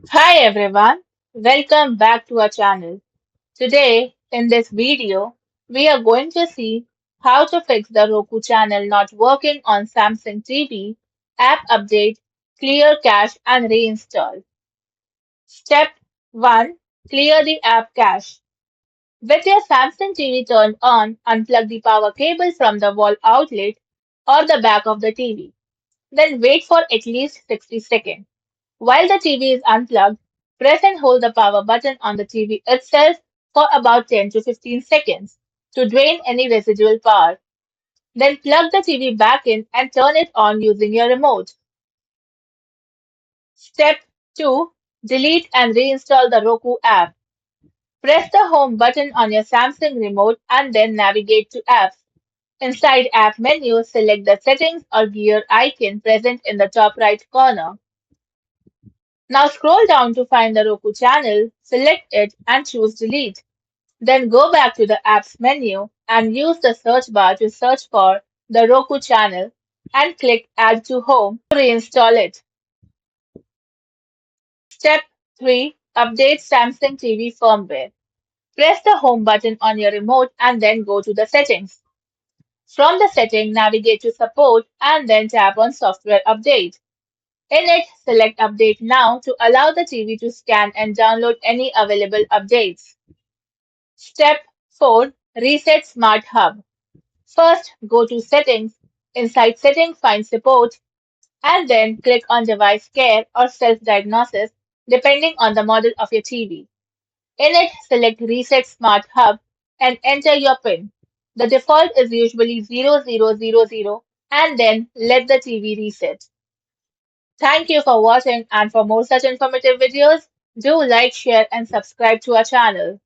Hi everyone, welcome back to our channel. Today, in this video, we are going to see how to fix the Roku channel not working on Samsung TV, app update, clear cache and reinstall. Step 1. Clear the app cache. With your Samsung TV turned on, unplug the power cable from the wall outlet or the back of the TV. Then wait for at least 60 seconds. While the TV is unplugged, press and hold the power button on the TV itself for about 10 to 15 seconds to drain any residual power. Then plug the TV back in and turn it on using your remote. Step 2. Delete and reinstall the Roku app. Press the home button on your Samsung remote and then navigate to apps. Inside app menu, select the settings or gear icon present in the top right corner. Now scroll down to find the Roku channel, select it and choose delete. Then go back to the apps menu and use the search bar to search for the Roku channel and click add to home to reinstall it. Step 3. Update Samsung TV firmware. Press the home button on your remote and then go to the settings. From the setting, navigate to support and then tap on software update. In it, select update now to allow the TV to scan and download any available updates. Step 4. Reset Smart Hub. First, go to Settings. Inside Settings, find Support and then click on Device Care or Self-Diagnosis depending on the model of your TV. In it, select Reset Smart Hub and enter your PIN. The default is usually 0000 and then let the TV reset. Thank you for watching, and for more such informative videos, do like, share and subscribe to our channel.